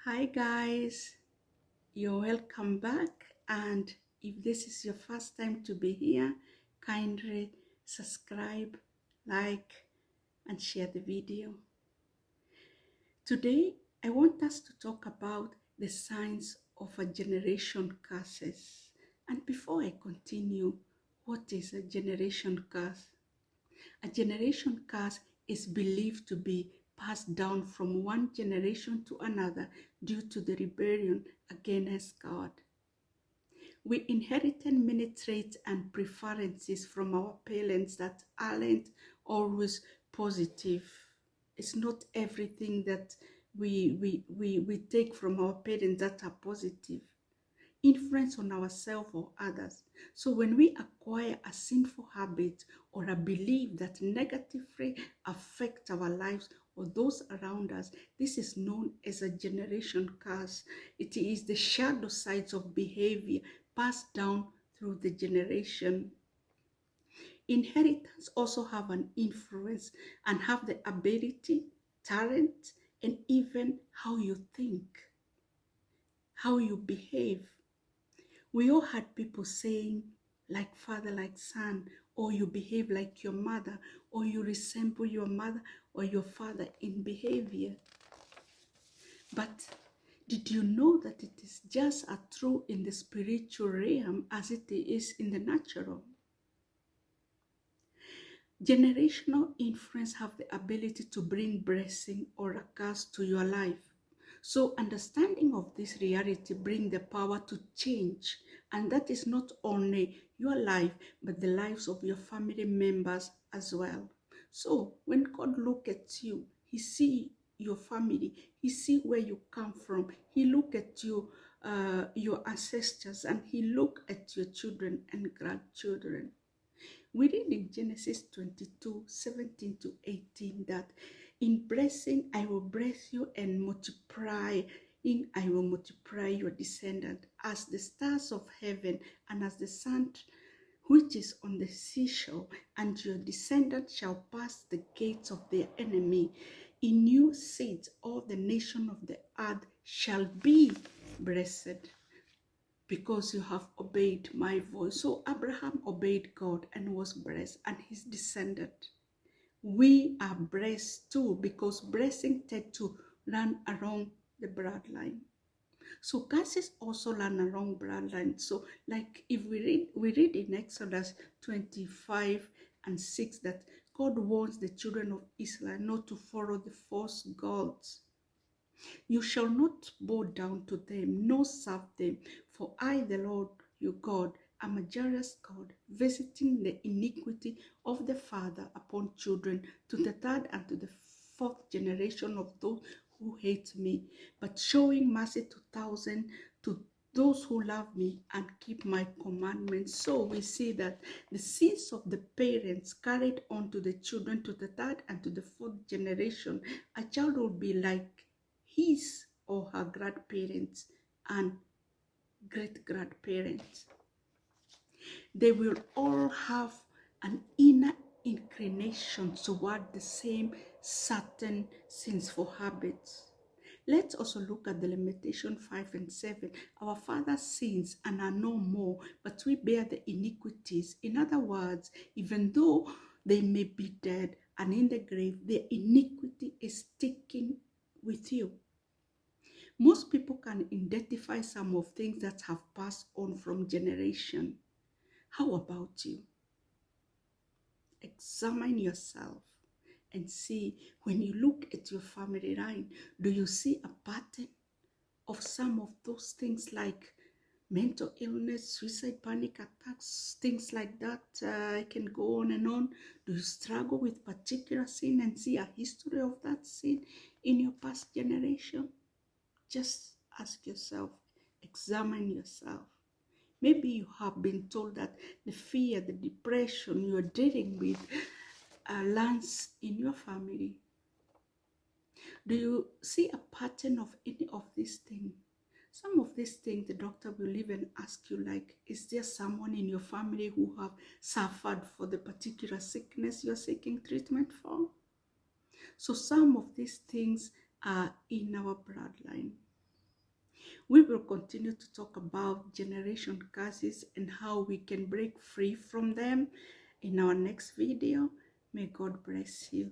Hi guys, you're welcome back, and if this is your first time to be here, kindly subscribe, like, and share the video. Today, I want us to talk about the signs of a generation curses. And before I continue, what is a generation curse? A generation curse is believed to be passed down from one generation to another due to the rebellion against God. We inherited many traits and preferences from our parents that aren't always positive. It's not everything that we take from our parents that are positive influence on ourselves or others. So when we acquire a sinful habit or a belief that negatively affect our lives or those around us, this is known as a generation curse. It is the shadow sides of behavior passed down through the generation. Inheritance also have an influence and have the ability, talent, and even how you think, how you behave. We all had people saying, like father, like son, or you behave like your mother, or you resemble your mother or your father in behavior. But did you know that it is just as true in the spiritual realm as it is in the natural? Generational influence have the ability to bring blessing or a curse to your life. So understanding of this reality bring the power to change, and that is not only your life but the lives of your family members as well. So when God look at you, he see your family, he see where you come from, he look at you, your ancestors, and he look at your children and grandchildren. We read in Genesis 22:17-18 that in blessing I will bless you and multiply. In I will multiply your descendant as the stars of heaven and as the sand which is on the seashore, and your descendant shall pass the gates of their enemy. In your seed all the nation of the earth shall be blessed, because you have obeyed my voice. So Abraham obeyed God and was blessed, and his descendant. We are blessed too, because blessing tend to run around the bloodline. So curses also run around bloodline. So like if we read in Exodus 25:6 that God warns the children of Israel not to follow the false gods. You shall not bow down to them, nor serve them, for I, the Lord your God, am a jealous God, visiting the iniquity of the father upon children to the third and to the fourth generation of those who hate me, but showing mercy to thousands, to those who love me and keep my commandments. So we see that the sins of the parents carried on to the children, to the third and to the fourth generation. A child will be like his or her grandparents and great grandparents. They will all have an inner inclination toward the same certain sinful habits. Let's also look at the limitation 5:7. Our father sins and are no more, but we bear the iniquities. In other words, even though they may be dead and in the grave, their iniquity is sticking with you. Most people can identify some of things that have passed on from generation. How about you? Examine yourself and see, when you look at your family line, do you see a pattern of some of those things like mental illness, suicide, panic attacks, things like that? I can go on and on. Do you struggle with particular sin and see a history of that sin in your past generation? Just ask yourself, examine yourself. Maybe you have been told that the fear, the depression you're dealing with lands in your family. Do you see a pattern of any of these things? Some of these things the doctor will even ask you, like, is there someone in your family who have suffered for the particular sickness you're seeking treatment for? So some of these things are in our bloodline. We will continue to talk about generation curses and how we can break free from them in our next video. May God bless you.